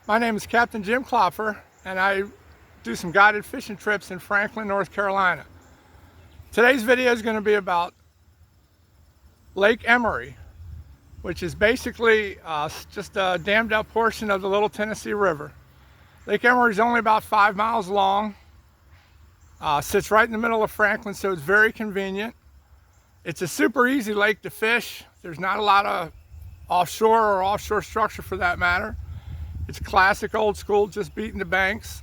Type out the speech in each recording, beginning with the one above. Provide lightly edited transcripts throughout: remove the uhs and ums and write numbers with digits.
My name is Captain Jim Klopfer, and I do some guided fishing trips in Franklin, North Carolina. Today's video is going to be about Lake Emory, which is basically just a dammed up portion of the Little Tennessee River. Lake Emory is only about 5 miles long, sits right in the middle of Franklin, so it's very convenient. It's a super easy lake to fish. There's not a lot of offshore structure for that matter. It's classic old school, just beating the banks.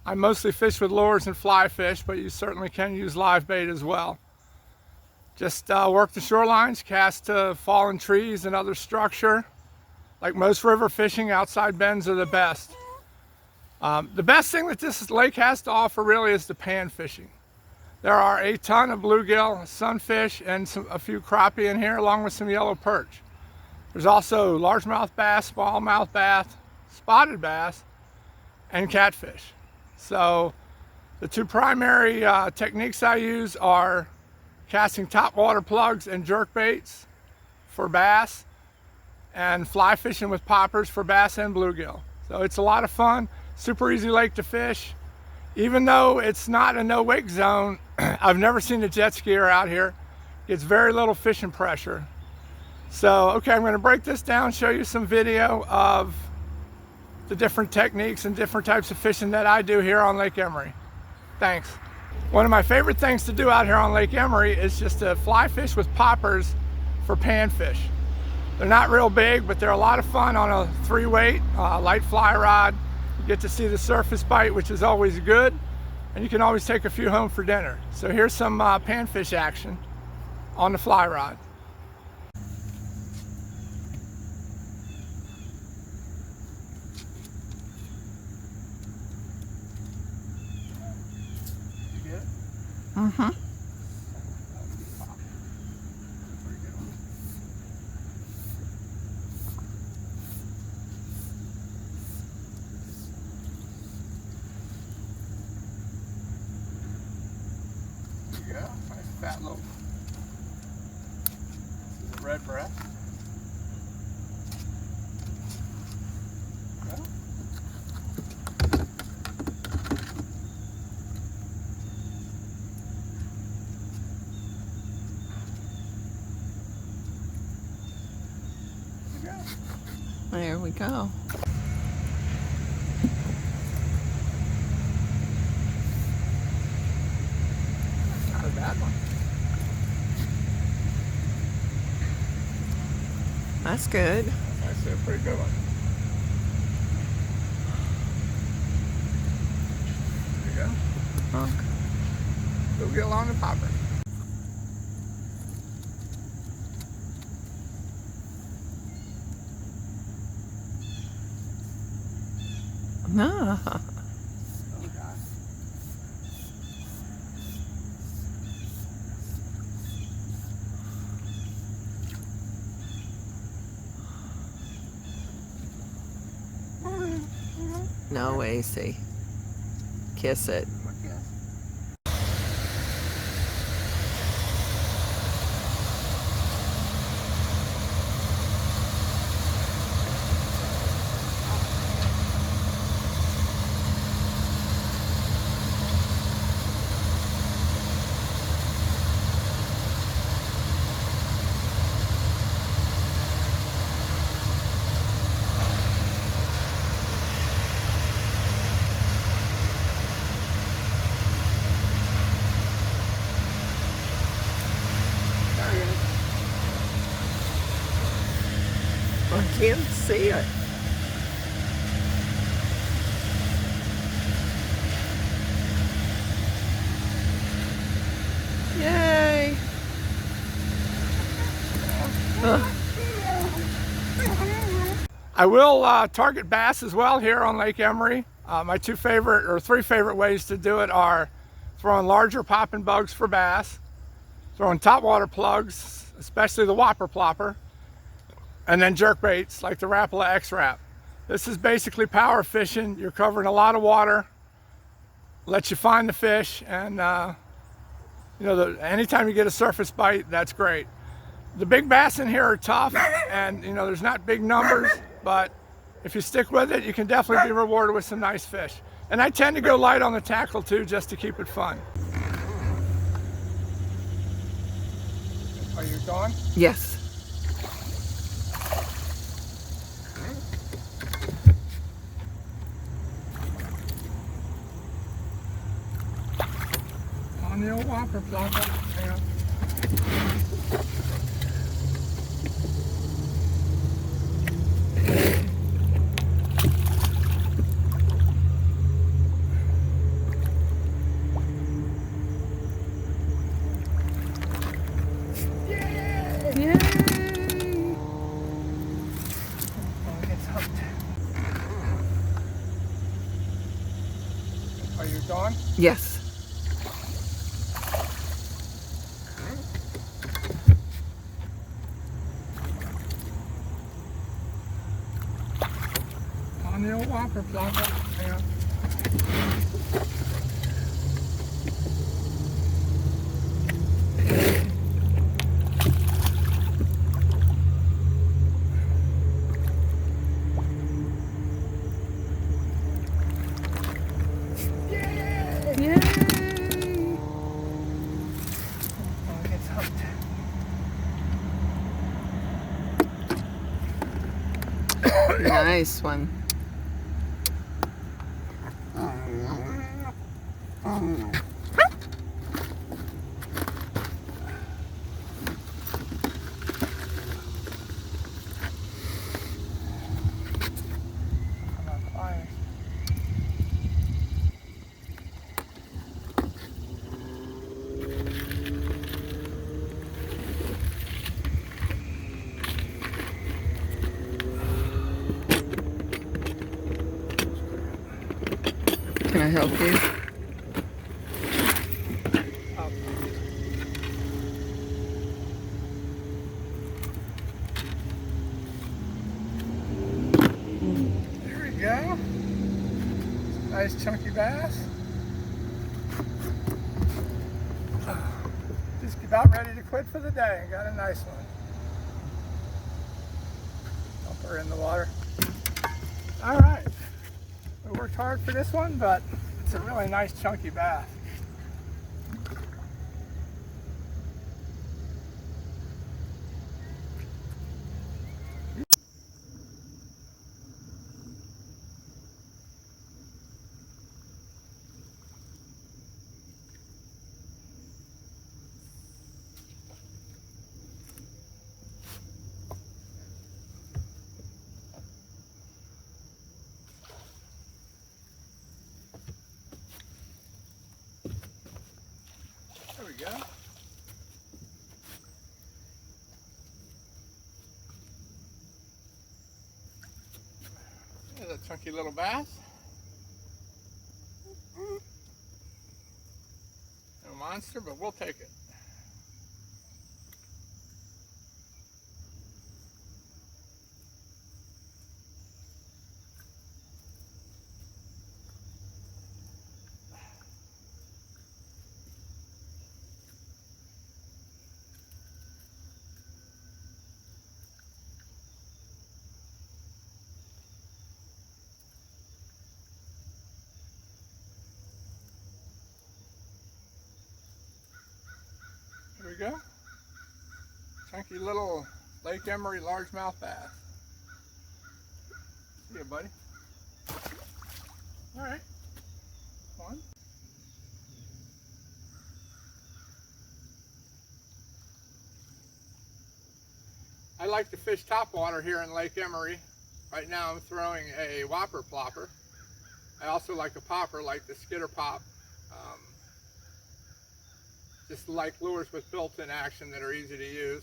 I mostly fish with lures and fly fish, but you certainly can use live bait as well. Just work the shorelines, cast to fallen trees and other structure. Like most river fishing, outside bends are the best. The best thing that this lake has to offer really is the pan fishing. There are a ton of bluegill, sunfish, and a few crappie in here, along with some yellow perch. There's also largemouth bass, smallmouth bass, spotted bass, and catfish. So the two primary techniques I use are casting topwater plugs and jerk baits for bass, and fly fishing with poppers for bass and bluegill. So it's a lot of fun, super easy lake to fish. Even though it's not a no-wake zone, I've never seen a jet skier out here. Gets very little fishing pressure. So, okay, I'm gonna break this down, show you some video of the different techniques and different types of fishing that I do here on Lake Emory. Thanks. One of my favorite things to do out here on Lake Emory is just to fly fish with poppers for panfish. They're not real big, but they're a lot of fun on a 3-weight light fly rod. You get to see the surface bite, which is always good, and you can always take a few home for dinner. So here's some panfish action on the fly rod. You get it? Mm-hmm. Yeah, nice fat little. This is a red breast. Yeah. There we go. Not a bad one. That's good. That's actually a pretty good one. There you go. Okay. Bluegill on the popper. No. Oh God. No, AC. Kiss it. I can't see it. Yay! I will target bass as well here on Lake Emory. My three favorite ways to do it are throwing larger popping bugs for bass, throwing topwater plugs, especially the whopper plopper, and then jerk baits like the Rapala X-Rap. This is basically power fishing. You're covering a lot of water, lets you find the fish, and anytime you get a surface bite, that's great. The big bass in here are tough, and there's not big numbers, but If you stick with it, you can definitely be rewarded with some nice fish. And I tend to go light on the tackle too, just to keep it fun. Are you gone? Yes. On the old whopper plopper. Yeah. Yay! Oh, it gets hooked. Are you gone? Yes. On the old whopper plopper. Yeah. Yay! Oh, it gets hooked. Nice one. I'm on fire. Can I help you? Up. There we go. Nice chunky bass. Just about ready to quit for the day. Got a nice one. Dump her in the water. All right. We worked hard for this one, but it's a really nice chunky bass. There we go. There's a chunky little bass. No monster, but we'll take it. There we go. Chunky little Lake Emory largemouth bass. See ya, buddy. All right. Come on. I like to fish topwater here in Lake Emory. Right now I'm throwing a whopper plopper. I also like a popper, like the skitter pop. Just like lures with built-in action that are easy to use.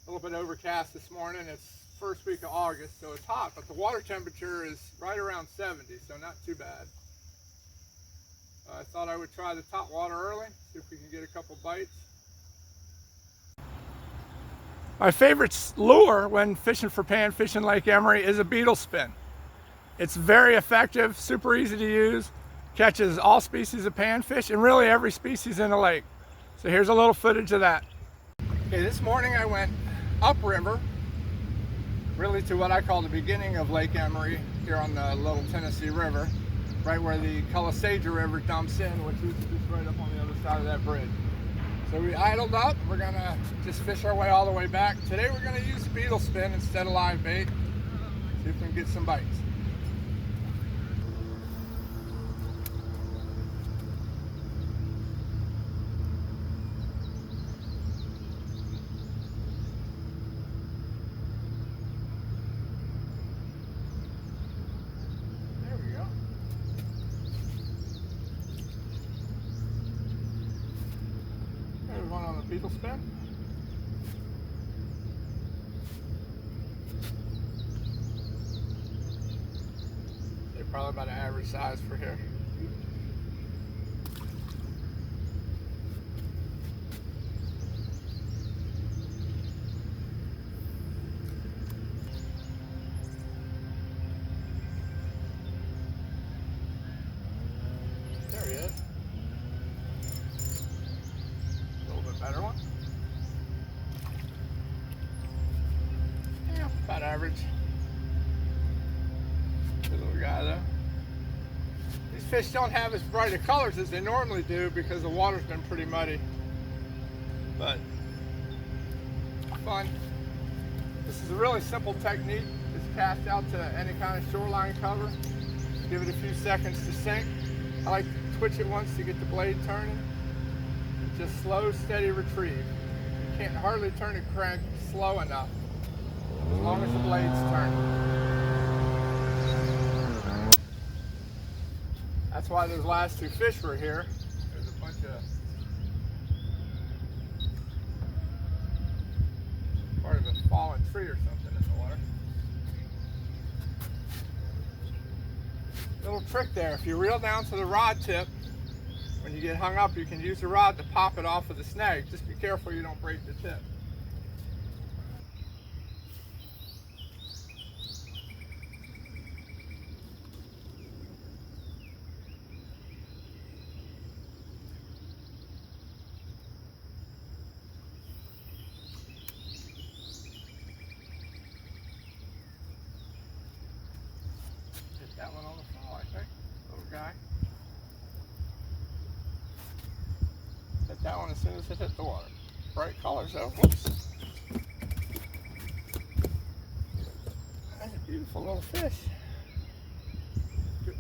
A little bit overcast this morning. It's first week of August, so it's hot, but the water temperature is right around 70, so not too bad. I thought I would try the top water early, see if we can get a couple bites. My favorite lure when fishing for panfish in Lake Emory is a beetle spin. It's very effective, super easy to use, catches all species of panfish and really every species in the lake. So here's a little footage of that. Okay, this morning I went upriver really to what I call the beginning of Lake Emory here on the Little Tennessee River, right where the Calisaja River dumps in, which is just right up on the other side of that bridge. So we idled up. We're gonna just fish our way all the way back. Today we're gonna use beetle spin instead of live bait. See if we can get some bites. There we go. There's one on the beetle spin. They're probably about an average size for here. There he is. A little bit better one. Yeah, about average. Good little guy though. These fish don't have as bright of colors as they normally do because the water's been pretty muddy. But fun. This is a really simple technique. Just cast out to any kind of shoreline cover. Give it a few seconds to sink. I like to twitch it once to get the blade turning. Just slow, steady retrieve. You can't hardly turn the crank slow enough as long as the blade's turning. That's why those last two fish were here. There's a bunch of part of a fallen tree or something in the water. Little trick there, if you reel down to the rod tip, when you get hung up, you can use the rod to pop it off of the snag. Just be careful you don't break the tip. Hit that one on the fall, I think. Little guy. Hit that one as soon as it hit the water. Bright colors though. Whoops. That's a beautiful little fish. Good.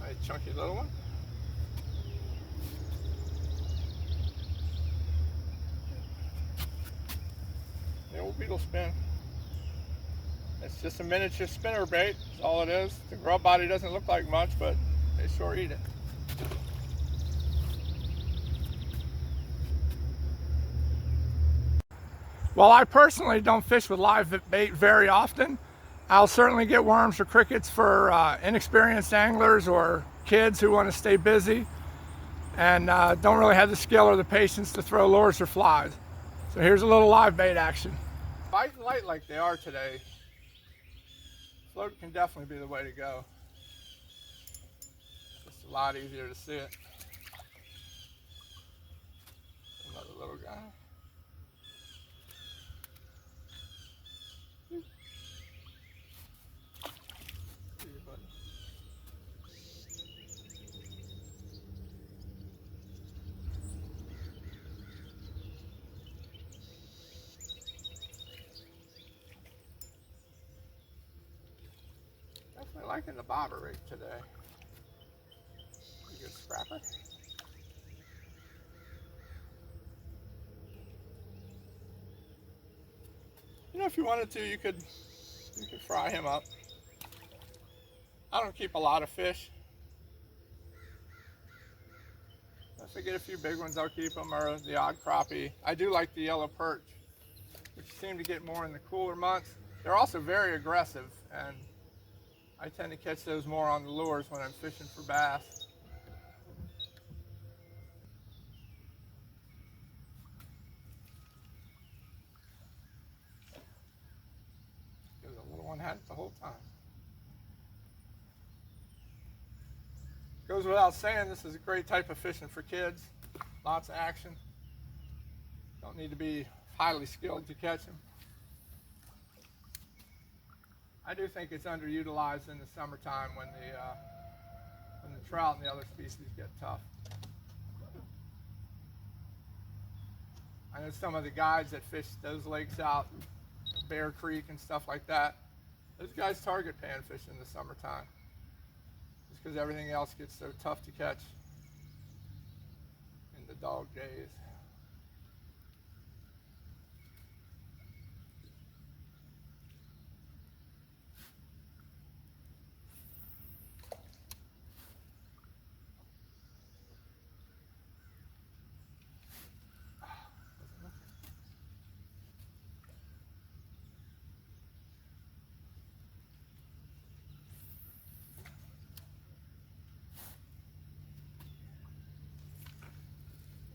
Nice chunky little one. The old beetle spin. It's just a miniature spinner bait, is all it is. The grub body doesn't look like much, but they sure eat it. While I personally don't fish with live bait very often, I'll certainly get worms or crickets for inexperienced anglers or kids who want to stay busy and don't really have the skill or the patience to throw lures or flies. So here's a little live bait action. Biting light like they are today, float can definitely be the way to go. It's just a lot easier to see it. Another little guy. See you, buddy. Definitely liking the bobber rig today. Pretty good scrapper. You know, if you wanted to, you could fry him up. I don't keep a lot of fish, If I get a few big ones, I'll keep them, or the odd crappie. I do like the yellow perch, which seem to get more in the cooler months. They're also very aggressive, and I tend to catch those more on the lures when I'm fishing for bass. Because the little one had it the whole time. Goes without saying, this is a great type of fishing for kids. Lots of action. Don't need to be highly skilled to catch them. I do think it's underutilized in the summertime when the trout and the other species get tough. I know some of the guys that fish those lakes out, Bear Creek and stuff like that, those guys target panfish in the summertime. Just because everything else gets so tough to catch in the dog days.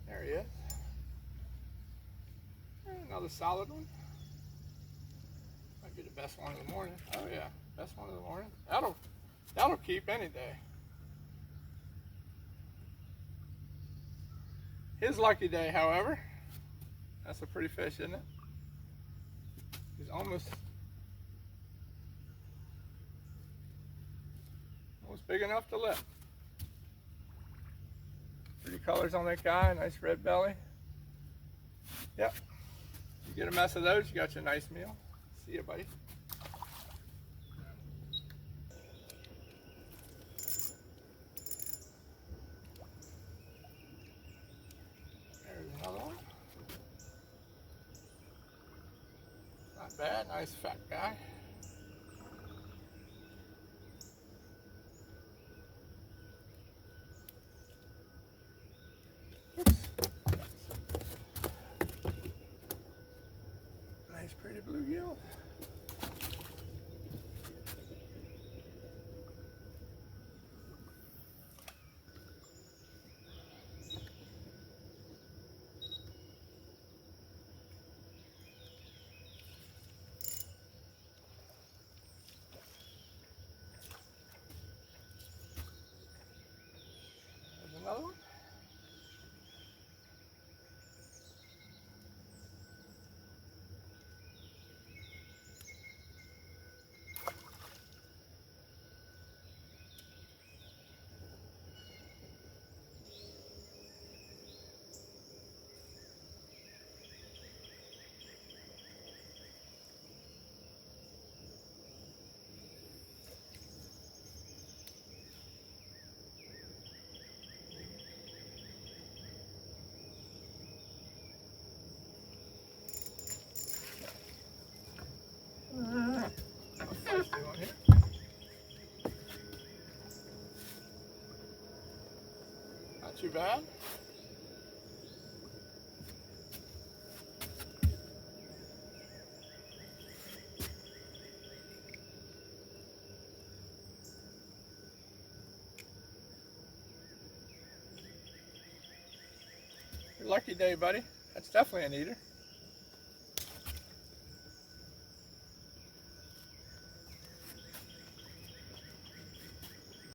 There he is. And another solid one. Might be the best one of the morning. Oh yeah, best one of the morning. That'll keep any day. His lucky day, however, that's a pretty fish, isn't it? He's almost big enough to lift. Pretty colors on that guy, nice red belly. Yep. You get a mess of those, you got your nice meal. See ya, buddy. There's another one. Not bad, nice fat guy. Nice pretty bluegill. There's another one. Not too bad. Your lucky day, buddy. That's definitely an eater.